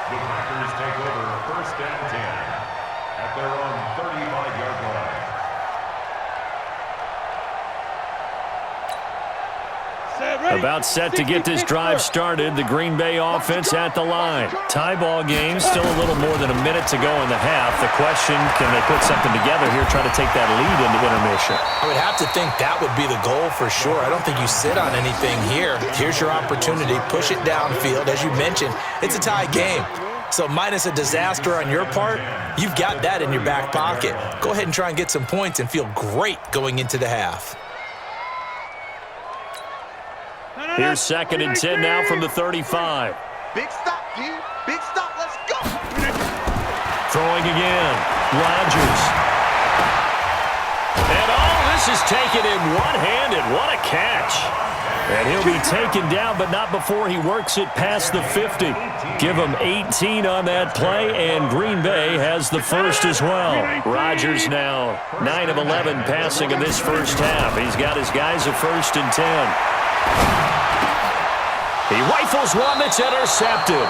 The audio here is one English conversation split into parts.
The Packers take over 1st and 10 at their own 35-yard line. About set to get this drive started. The Green Bay offense at the line. Tie ball game, still a little more than a minute to go in the half. The question, can they put something together here, try to take that lead into intermission? I would have to think that would be the goal for sure. I don't think you sit on anything here. Here's your opportunity. Push it downfield. As you mentioned, it's a tie game. So minus a disaster on your part, you've got that in your back pocket. Go ahead and try and get some points and feel great going into the half. Here's 2nd and 10 now from the 35. Big stop, dude. Big stop. Let's go. Throwing again. Rodgers. And this is taken in one-handed. What a catch. And he'll be taken down, but not before he works it past the 50. Give him 18 on that play, and Green Bay has the first as well. Rodgers now 9 of 11 passing in this first half. He's got his guys at 1st and 10. He rifles one that's intercepted.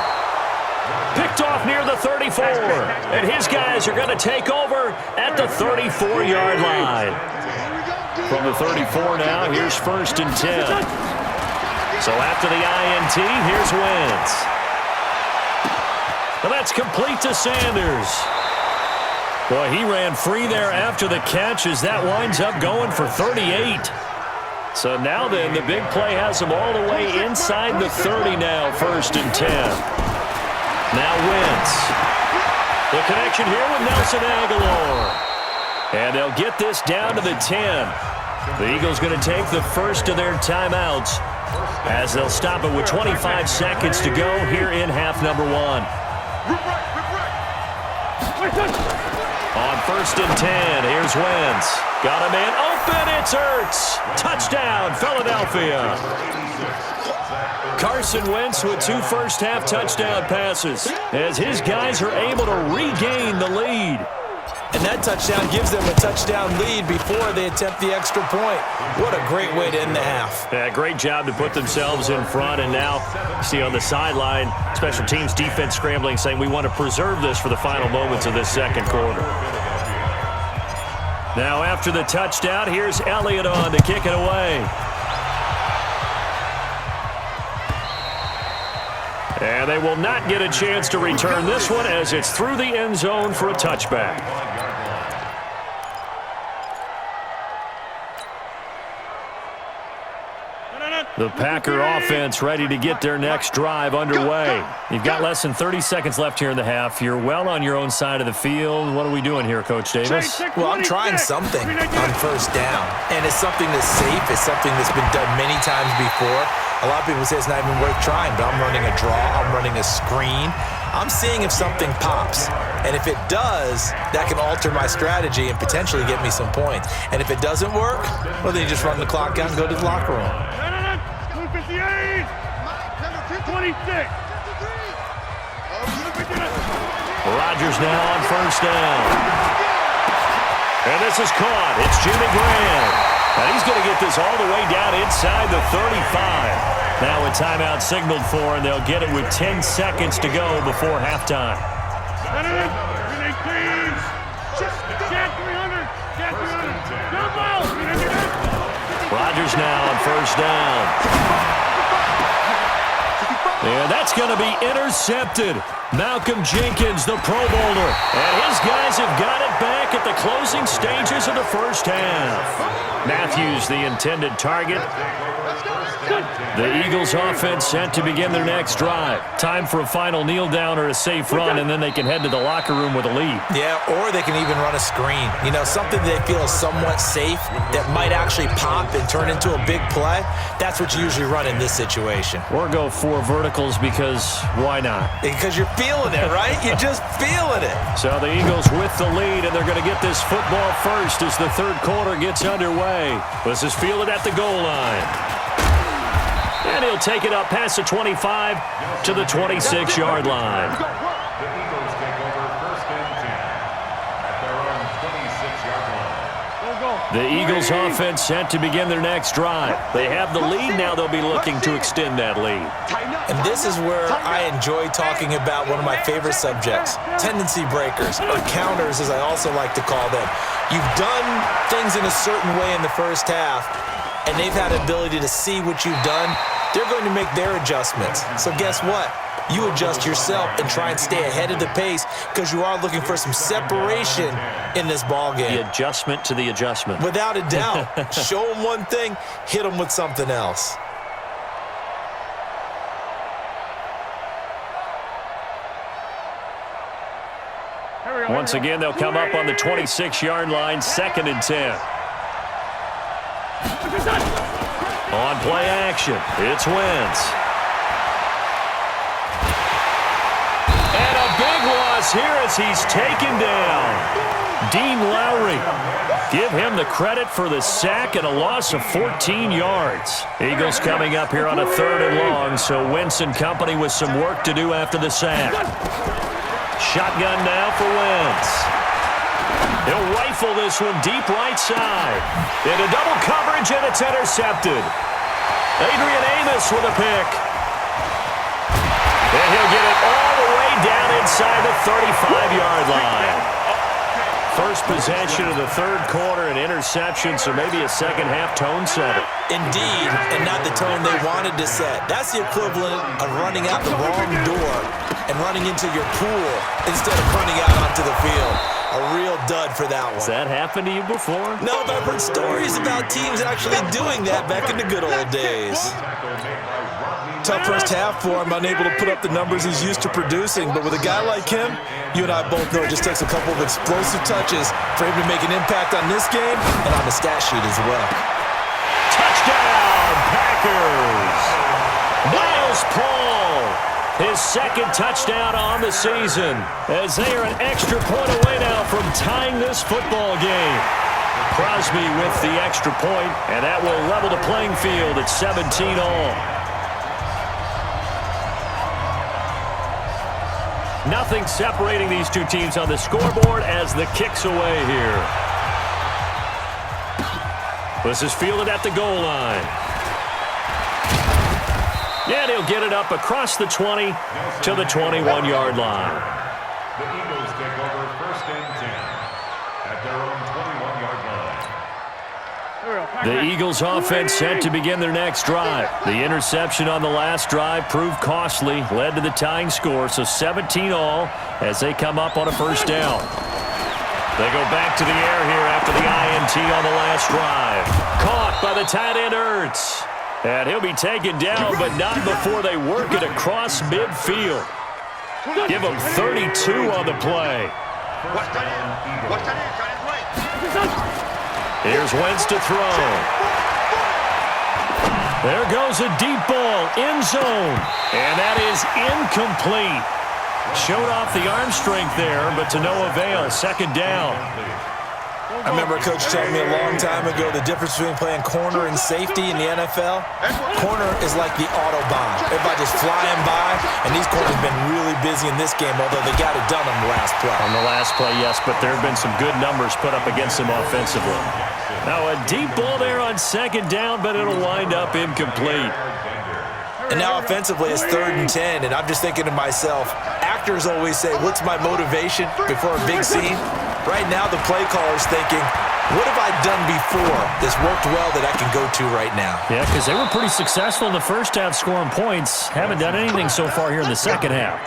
Picked off near the 34. And his guys are going to take over at the 34-yard line. From the 34 now, here's 1st and 10. So after the INT, here's Wentz. And that's complete to Sanders. Boy, he ran free there after the catch as that winds up going for 38. So now then, the big play has him all the way inside the 30 now, 1st and 10. Now Wentz. The connection here with Nelson Aguilar. And they'll get this down to the 10. The Eagles going to take the first of their timeouts as they'll stop it with 25 seconds to go here in half number 1. On 1st and 10, here's Wentz. Got a man open, it's Ertz. Touchdown, Philadelphia. Carson Wentz with 2 first-half touchdown passes as his guys are able to regain the lead. And that touchdown gives them a touchdown lead before they attempt the extra point. What a great way to end the half. Yeah, great job to put themselves in front. And now, see on the sideline, special teams defense scrambling, saying we want to preserve this for the final moments of this second quarter. Now after the touchdown, here's Elliott on to kick it away. And they will not get a chance to return this one as it's through the end zone for a touchback. The Packer offense ready to get their next drive underway. You've got less than 30 seconds left here in the half. You're well on your own side of the field. What are we doing here, Coach Davis? Well, I'm trying something on 1st down, and it's something that's safe. It's something that's been done many times before. A lot of people say it's not even worth trying, but I'm running a draw. I'm running a screen. I'm seeing if something pops. And if it does, that can alter my strategy and potentially get me some points. And if it doesn't work, well, then you just run the clock out and go to the locker room. 58, 26. Rodgers now on 1st down. And this is caught. It's Jimmy Graham. And he's going to get this all the way down inside the 35. Now a timeout signaled for, and they'll get it with 10 seconds to go before halftime. Rodgers now on 1st down. And that's going to be intercepted. Malcolm Jenkins, the Pro Bowler. And his guys have got it back at the closing stages of the first half. Matthews, the intended target. The Eagles offense set to begin their next drive. Time for a final kneel down or a safe run, and then they can head to the locker room with a lead. Yeah, or they can even run a screen. You know, something they feel is somewhat safe that might actually pop and turn into a big play. That's what you usually run in this situation. Or go 4 verticals because why not? Because you're feeling it, right? You're just feeling it. So the Eagles with the lead, and they're going to get this football first as the third quarter gets underway. This is fielded at the goal line. And he'll take it up past the 25 to the 26-yard line. The Eagles take over 1st and 10 at their own 26-yard line. Go. The Eagles offense set to begin their next drive. They have the lead. Now they'll be looking to extend that lead. And this is where I enjoy talking about one of my favorite subjects, tendency breakers, or counters as I also like to call them. You've done things in a certain way in the first half, and they've had the ability to see what you've done. They're going to make their adjustments. So guess what? You adjust yourself and try and stay ahead of the pace because you are looking for some separation in this ballgame. The adjustment to the adjustment. Without a doubt. Show them one thing, hit them with something else. Once again, they'll come up on the 26-yard line, 2nd and 10. On play action, it's Wentz. And a big loss here as he's taken down. Dean Lowry. Give him the credit for the sack and a loss of 14 yards. Eagles coming up here on a 3rd and long, so Wentz and company with some work to do after the sack. Shotgun now for Wentz. He'll rifle this one deep right side. Into double coverage, and it's intercepted. Adrian Amos with a pick. And he'll get it all the way down inside the 35-yard line. First possession of the 3rd quarter, an interception, so maybe a second-half tone setter. Indeed, and not the tone they wanted to set. That's the equivalent of running out the wrong door and running into your pool instead of running out onto the field. A real dud for that one. Has that happened to you before? No, but I've heard stories about teams actually doing that back in the good old days. Tough first half for him, unable to put up the numbers he's used to producing. But with a guy like him, you and I both know it just takes a couple of explosive touches for him to make an impact on this game and on the stat sheet as well. Touchdown, Packers! Miles Paul, his 2nd touchdown on the season, as they are an extra point away now from tying this football game. Crosby with the extra point, and that will level the playing field at 17-all. Nothing separating these two teams on the scoreboard as the kick's away here. This is fielded at the goal line. And he'll get it up across the 20 to the 21-yard line. The Eagles take over 1st and 10 at their own 21-yard line. The Eagles offense set to begin their next drive. The interception on the last drive proved costly, led to the tying score, so 17-all as they come up on a 1st down. They go back to the air here after the INT on the last drive. Caught by the tight end Ertz. And he'll be taken down, but not before they work it across midfield. Give him 32 on the play. Here's Wentz to throw. There goes a deep ball, end zone. And that is incomplete. Showed off the arm strength there, but to no avail. 2nd down. I remember a coach telling me a long time ago the difference between playing corner and safety in the NFL. Corner is like the Autobahn. Everybody just flying by, and these corners have been really busy in this game, although they got it done on the last play. On the last play, yes, but there have been some good numbers put up against them offensively. Now a deep ball there on 2nd down, but it'll wind up incomplete. And now offensively it's 3rd and 10, and I'm just thinking to myself, actors always say, what's my motivation before a big scene? Right now the play caller's thinking, what have I done before that's worked well that I can go to right now? Yeah, because they were pretty successful in the first half scoring points. Haven't done anything so far here in the second half.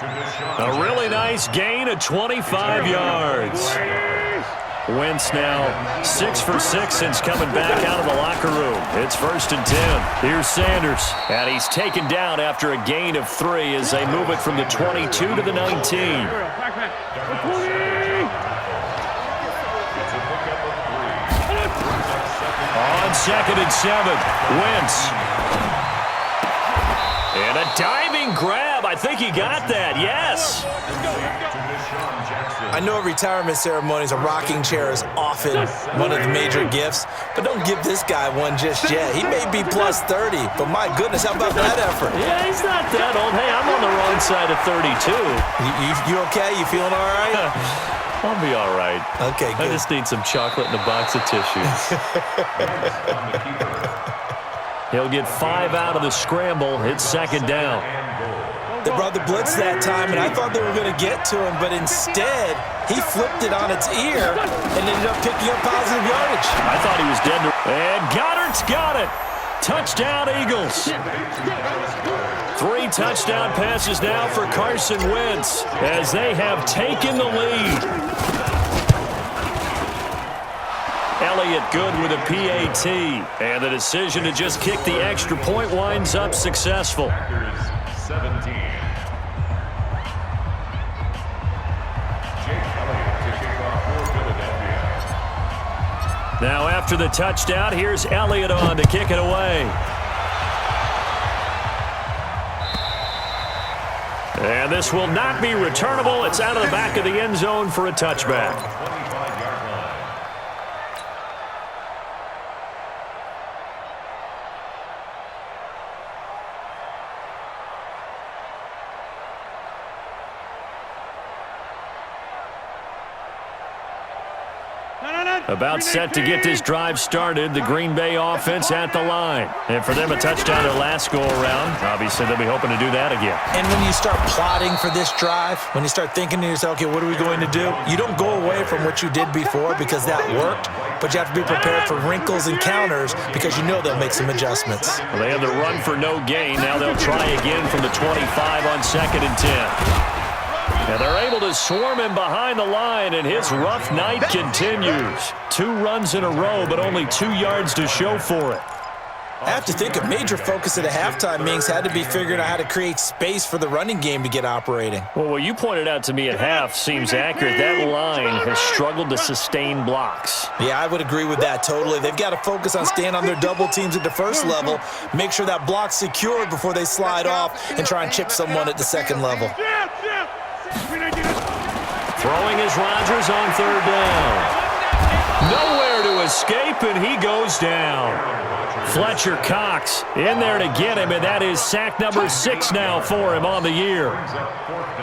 A really nice gain of 25 yards. Wentz now 6 for 6 since coming back out of the locker room. It's 1st and 10. Here's Sanders. And he's taken down after a gain of 3 as they move it from the 22 to the 19. On 2nd and 7, Wentz. And a diving grab. I think he got that, yes. I know at retirement ceremonies, a rocking chair is often one of the major gifts, but don't give this guy one just yet. He may be plus 30, but my goodness, how about that effort? Yeah, he's not that old. Hey, I'm on the wrong side of 32. You okay? You feeling all right? I'll be all right. Okay, good. I just need some chocolate and a box of tissues. He'll get 5 out of the scramble. It's second down. They brought the blitz that time, and I thought they were going to get to him, but instead, he flipped it on its ear and ended up picking up positive yardage. I thought he was dead. And Goddard's got it. Touchdown, Eagles. 3 touchdown passes now for Carson Wentz as they have taken the lead. Elliott good with a PAT, and the decision to just kick the extra point winds up successful. 17. Now after the touchdown, here's Elliott on to kick it away. And this will not be returnable. It's out of the back of the end zone for a touchback. About set to get this drive started, the Green Bay offense at the line. And for them, a touchdown their last go-around. Obviously, they'll be hoping to do that again. And when you start plotting for this drive, when you start thinking to yourself, okay, what are we going to do? You don't go away from what you did before because that worked, but you have to be prepared for wrinkles and counters because you know they'll make some adjustments. Well, they had the run for no gain. Now they'll try again from the 25 on 2nd and 10. And they're able to swarm him behind the line, and his rough night continues. 2 runs in a row, but only 2 yards to show for it. I have to think a major focus at a halftime means had to be figuring out how to create space for the running game to get operating. Well, what you pointed out to me at half seems accurate. That line has struggled to sustain blocks. Yeah, I would agree with that totally. They've got to focus on staying on their double teams at the first level, make sure that block's secured before they slide off and try and chip someone at the second level. Throwing is Rodgers on 3rd down. Nowhere to escape, and he goes down. Fletcher Cox in there to get him, and that is sack number 6 now for him on the year.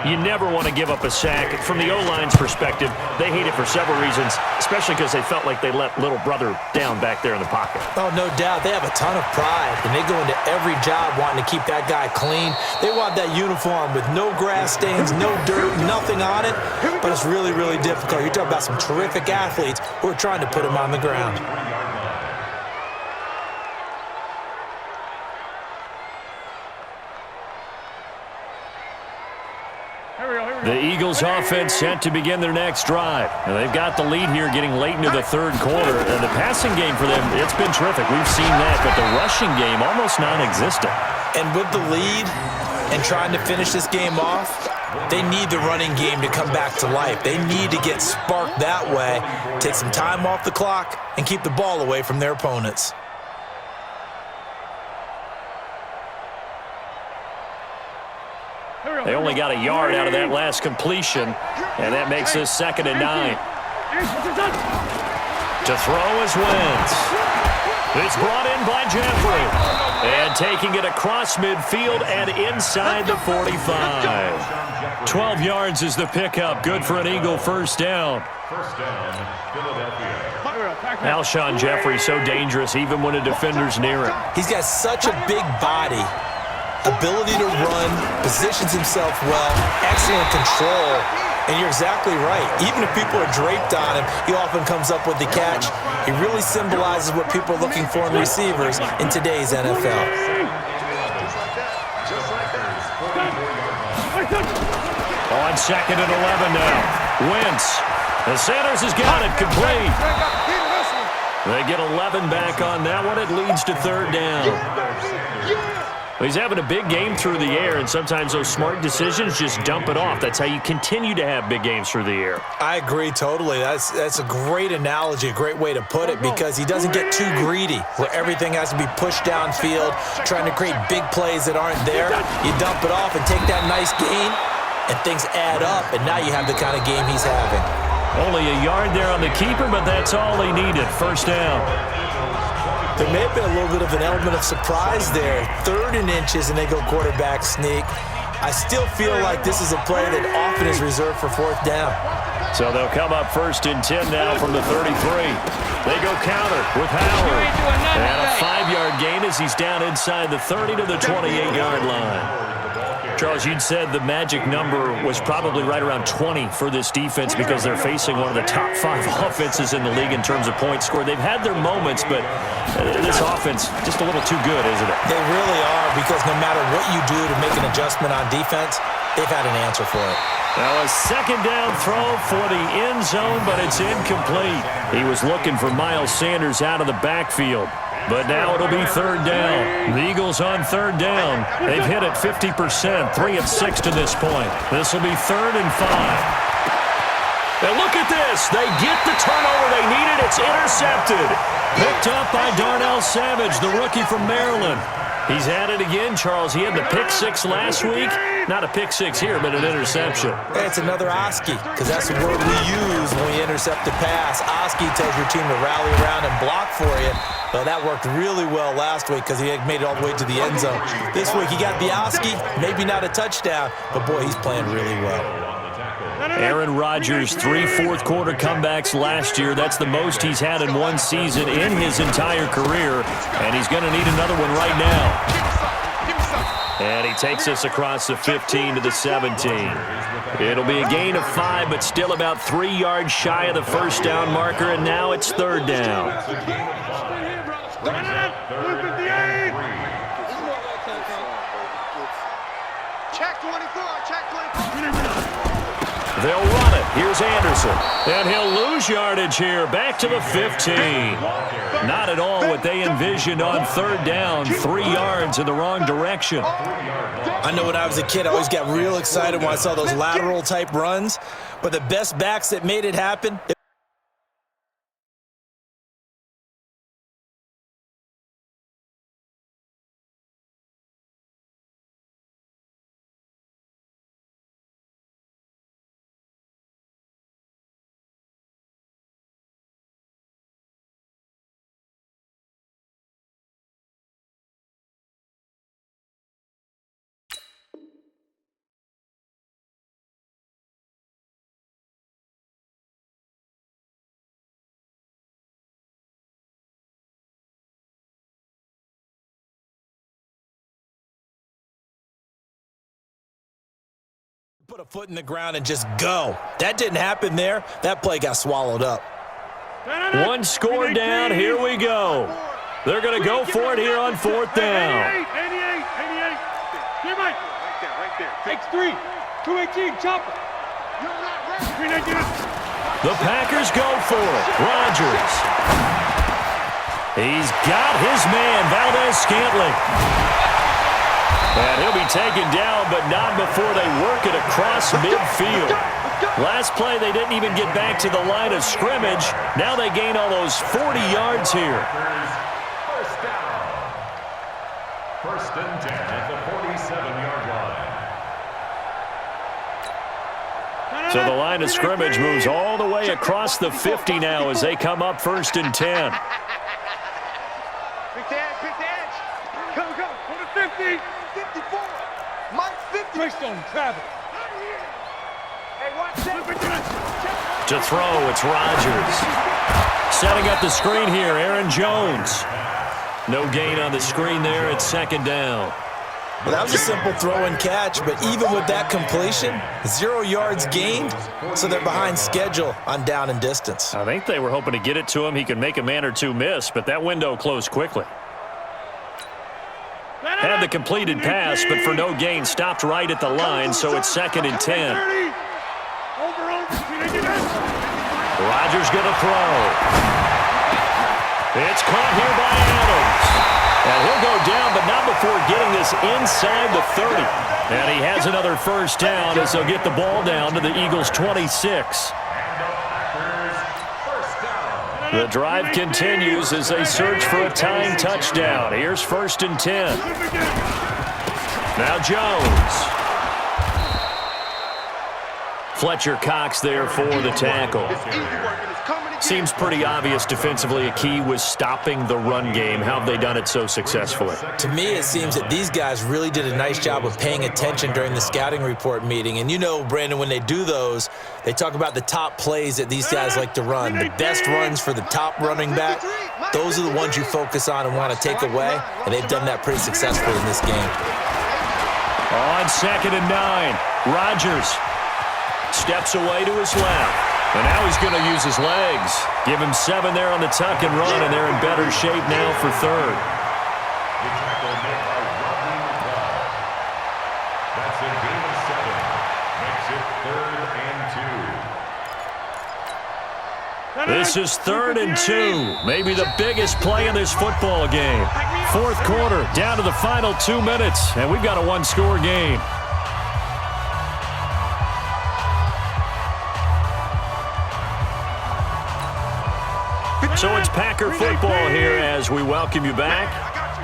You never want to give up a sack. From the O-line's perspective, they hate it for several reasons, especially because they felt like they let little brother down back there in the pocket. Oh, no doubt. They have a ton of pride, and they go into every job wanting to keep that guy clean. They want that uniform with no grass stains, no dirt, nothing on it, but it's really, really difficult. You're talking about some terrific athletes who are trying to put him on the ground. The Eagles offense set to begin their next drive. And they've got the lead here getting late into the 3rd quarter. And the passing game for them, it's been terrific. We've seen that, but the rushing game almost non-existent. And with the lead and trying to finish this game off, they need the running game to come back to life. They need to get sparked that way, take some time off the clock, and keep the ball away from their opponents. They only got a yard out of that last completion, and that makes this 2nd and 9. To throw is Wentz. It's brought in by Jeffrey. And taking it across midfield and inside the 45. 12 yards is the pickup. Good for an Eagle first down. First down, Philadelphia. Alshon Jeffrey so dangerous even when a defender's near him. He's got such a big body, ability to run, positions himself well, excellent control, and you're exactly right. Even if people are draped on him, he often comes up with the catch. He really symbolizes what people are looking for in receivers in today's NFL. On 2nd and 11 now. Wentz. The Sanders has got it complete. They get 11 back on that one. It leads to 3rd down. He's having a big game through the air, and sometimes those smart decisions just dump it off. That's how you continue to have big games through the air. I agree totally. That's a great analogy, a great way to put it, because he doesn't get too greedy where everything has to be pushed downfield, trying to create big plays that aren't there. You dump it off and take that nice gain, and things add up, and now you have the kind of game he's having. Only a yard there on the keeper, but that's all he needed. First down. There may have been a little bit of an element of surprise there. 3rd and inches, and they go quarterback sneak. I still feel like this is a play that often is reserved for 4th down. So they'll come up 1st and 10 now from the 33. They go counter with Howard. And a 5-yard gain as he's down inside the 30 to the 28-yard line. Charles, you'd said the magic number was probably right around 20 for this defense because they're facing one of the top 5 offenses in the league in terms of points scored. They've had their moments, but this offense just a little too good, isn't it? They really are, because no matter what you do to make an adjustment on defense, they've had an answer for it. Now a 2nd down throw for the end zone, but it's incomplete. He was looking for Miles Sanders out of the backfield. But now it'll be 3rd down. The Eagles on 3rd down. They've hit it 50%, 3 of 6 to this point. This will be 3rd and 5. And look at this. They get the turnover they needed. It's intercepted. Picked up by Darnell Savage, the rookie from Maryland. He's at it again, Charles. He had the pick 6 last week. Not a pick 6 here, but an interception. Hey, it's another Oski, because that's the word we use when we intercept a pass. Oski tells your team to rally around and block for you. But that worked really well last week because he had made it all the way to the end zone. This week he got the Oski, maybe not a touchdown, but boy, he's playing really well. Aaron Rodgers, 3 fourth-quarter comebacks last year. That's the most he's had in one season in his entire career, and he's going to need another one right now. And he takes us across the 15 to the 17. It'll be a gain of 5, but still about 3 yards shy of the first down marker, and now it's 3rd down. Check 24, check 24. They'll run it. Here's Anderson. And he'll lose yardage here. Back to the 15. Not at all what they envisioned on 3rd down. 3 yards in the wrong direction. I know when I was a kid, I always got real excited when I saw those lateral-type runs. But the best backs that made it happen... Put a foot in the ground and just go. That didn't happen there. That play got swallowed up. One score down. Here we go. They're going to go for it here on 4th down. 88. Here, Mike. Right there. X3. 218. Chopper. The Packers go for it. Rodgers. He's got his man, Valdez-Scantling. And he'll be taken down, but not before they work it across midfield. Last play, they didn't even get back to the line of scrimmage. Now they gain almost 40 yards here. First down. 1st and 10 at the 47-yard line. So the line of scrimmage moves all the way across the 50 now as they come up 1st and 10. Pick the edge. Go. Go to 50. 54. Mike 50. Greystone, travel. Hey, watch that. To throw, it's Rodgers. Setting up the screen here, Aaron Jones. No gain on the screen there. It's 2nd down. Well, that was a simple throw and catch, but even with that completion, 0 yards gained, so they're behind schedule on down and distance. I think they were hoping to get it to him. He could make a man or two miss, but that window closed quickly. Had the completed pass, but for no gain, stopped right at the line, so it's 2nd and 10. Rodgers going to throw. It's caught here by Adams. And he'll go down, but not before getting this inside the 30. And he has another 1st down as they'll get the ball down to the Eagles' 26. The drive continues as they search for a tying touchdown. Here's 1st and 10. Now Jones. Fletcher Cox there for the tackle. It's easy work and it's coming again. Seems pretty obvious defensively a key was stopping the run game. How have they done it so successfully? To me, it seems that these guys really did a nice job of paying attention during the scouting report meeting. And you know, Brandon, when they do those, they talk about the top plays that these guys like to run. The best runs for the top running back, those are the ones you focus on and want to take away. And they've done that pretty successfully in this game. On 2nd and 9, Rodgers steps away to his left. And now he's going to use his legs. Give him 7 there on the tuck and run, and they're in better shape now for 3rd. The tackle made by Rodney McLeod. That's a gain of 7. Makes it 3rd and 2. This is 3rd and 2. Maybe the biggest play in this football game. 4th quarter, down to the final 2 minutes, and we've got a one-score game. So it's Packer football here as we welcome you back.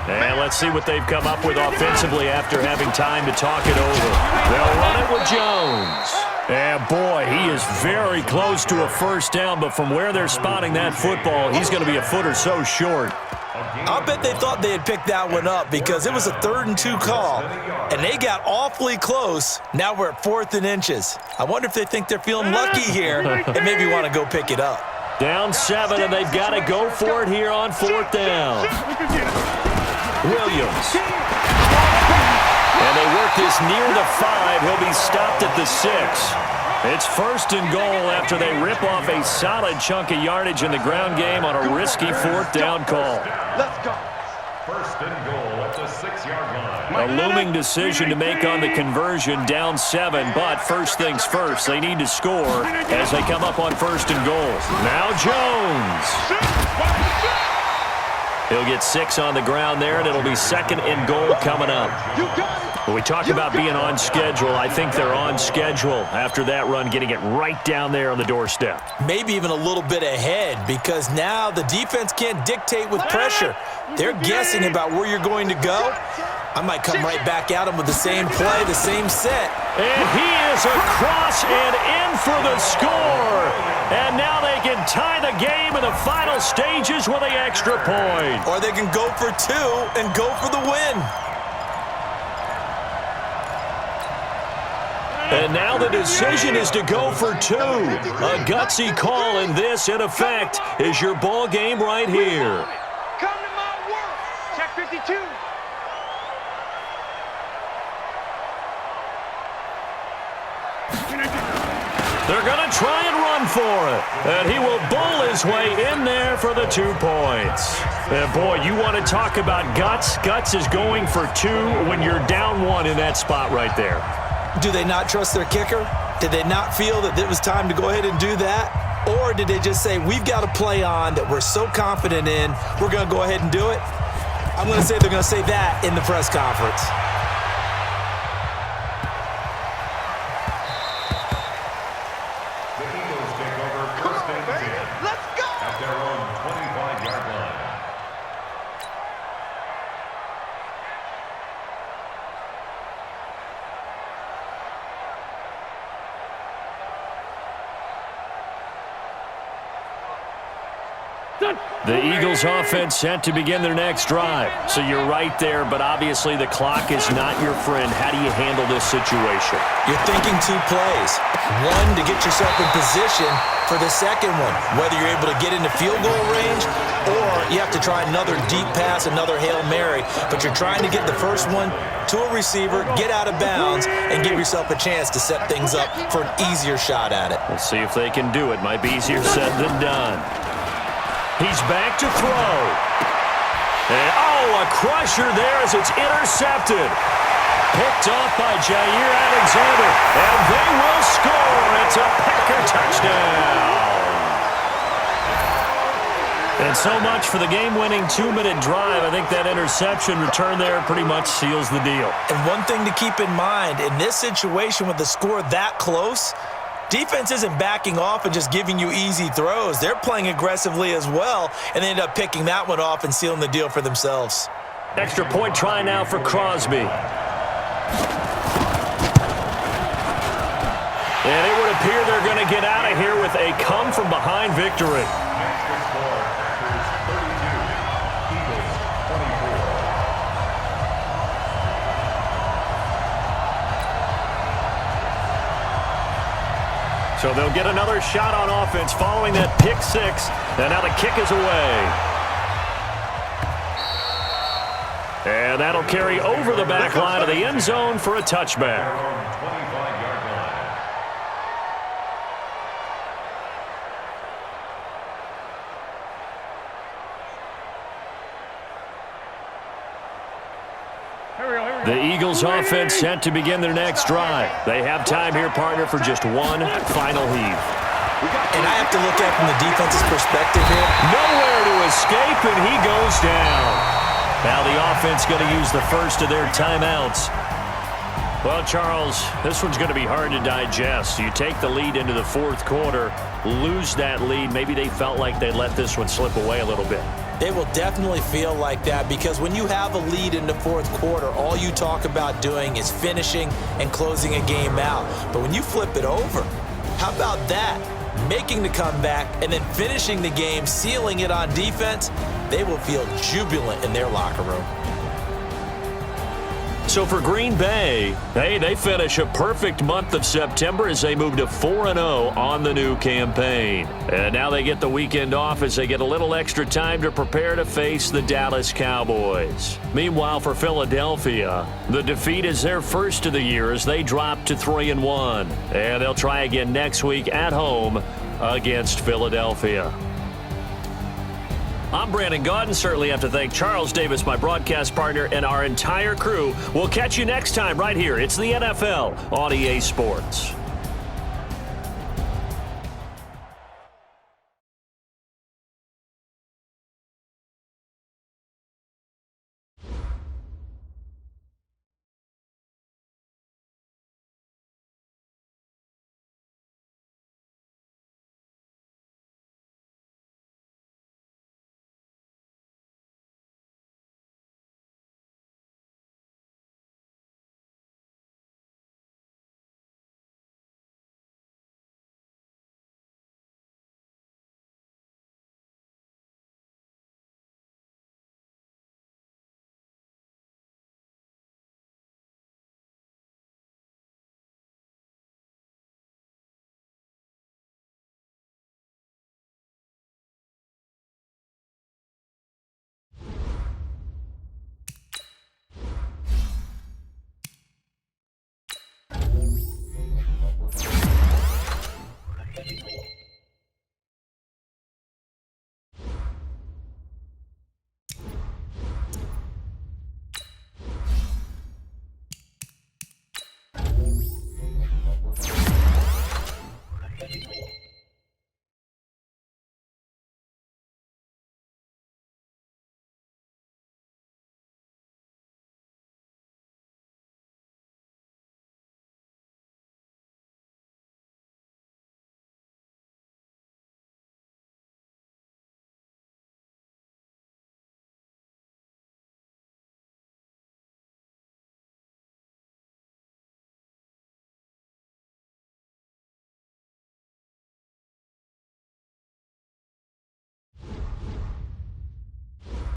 And let's see what they've come up with offensively after having time to talk it over. They'll run it with Jones. And boy, he is very close to a first down, but from where they're spotting that football, he's going to be a foot or so short. I'll bet they thought they had picked that one up because it was a 3rd and 2 call, and they got awfully close. Now we're at 4th and inches. I wonder if they think they're feeling lucky here and maybe want to go pick it up. Down 7, and they've got to go for it here on 4th down. Williams. And they work this near the 5. He'll be stopped at the 6. It's 1st and goal after they rip off a solid chunk of yardage in the ground game on a risky 4th down call. Let's go. 1st and goal at the 6-yard line. A looming decision to make on the conversion, down 7, but first things first, they need to score as they come up on 1st and goal. Now Jones. He'll get 6 on the ground there, and it'll be 2nd and goal coming up. When we talk about being on schedule, I think they're on schedule after that run, getting it right down there on the doorstep. Maybe even a little bit ahead because now the defense can't dictate with pressure. They're guessing about where you're going to go. I might come right back at him with the same play, the same set. And he is across and in for the score. And now they can tie the game in the final stages with an extra point. Or they can go for 2 and go for the win. And now the decision is to go for 2. A gutsy call, and this, in effect, is your ball game right here. Come to my world. Check 52. They're going to try and run for it. And he will bull his way in there for the 2 points. And boy, you want to talk about guts. Guts is going for 2 when you're down 1 in that spot right there. Do they not trust their kicker? Did they not feel that it was time to go ahead and do that? Or did they just say, we've got a play on that we're so confident in, we're going to go ahead and do it? I'm going to say they're going to say that in the press conference. The Eagles take over 1st and 10. Let's go. At their own 25-yard line. The Eagles offense set to begin their next drive. So you're right there, but obviously the clock is not your friend. How do you handle this situation? You're thinking 2 plays. 1 to get yourself in position for the second one, whether you're able to get into field goal range or you have to try another deep pass, another Hail Mary, but you're trying to get the first one to a receiver, get out of bounds, and give yourself a chance to set things up for an easier shot at it. We'll see if they can do it. Might be easier said than done. He's back to throw. And, a crusher there as it's intercepted. Picked off by Jair Alexander. And they will score. It's a Packer touchdown. And so much for the game-winning 2-minute drive. I think that interception return there pretty much seals the deal. And one thing to keep in mind, in this situation with the score that close, defense isn't backing off and just giving you easy throws. They're playing aggressively as well, and they end up picking that one off and sealing the deal for themselves. Extra point try now for Crosby. And it would appear they're going to get out of here with a come-from-behind victory. Next to score, Packers 32, Eagles 24. So they'll get another shot on offense following that pick six. And now the kick is away. And that'll carry over the back line of the end zone for a touchback. 25-yard line. The Eagles offense set to begin their next drive. They have time here, partner, for just one final heave. And I have to look at it from the defense's perspective here. Nowhere to escape, and he goes down. Now the offense going to use the first of their timeouts. Well, Charles, this one's going to be hard to digest. You take the lead into the fourth quarter, lose that lead. Maybe they felt like they let this one slip away a little bit. They will definitely feel like that because when you have a lead in the fourth quarter, all you talk about doing is finishing and closing a game out. But when you flip it over, how about that? Making the comeback and then finishing the game, sealing it on defense, they will feel jubilant in their locker room. So for Green Bay, they finish a perfect month of September as they move to 4-0 on the new campaign. And now they get the weekend off as they get a little extra time to prepare to face the Dallas Cowboys. Meanwhile, for Philadelphia, the defeat is their first of the year as they drop to 3-1. And they'll try again next week at home against Philadelphia. I'm Brandon Gaudin. Certainly have to thank Charles Davis, my broadcast partner, and our entire crew. We'll catch you next time right here. It's the NFL on EA Sports.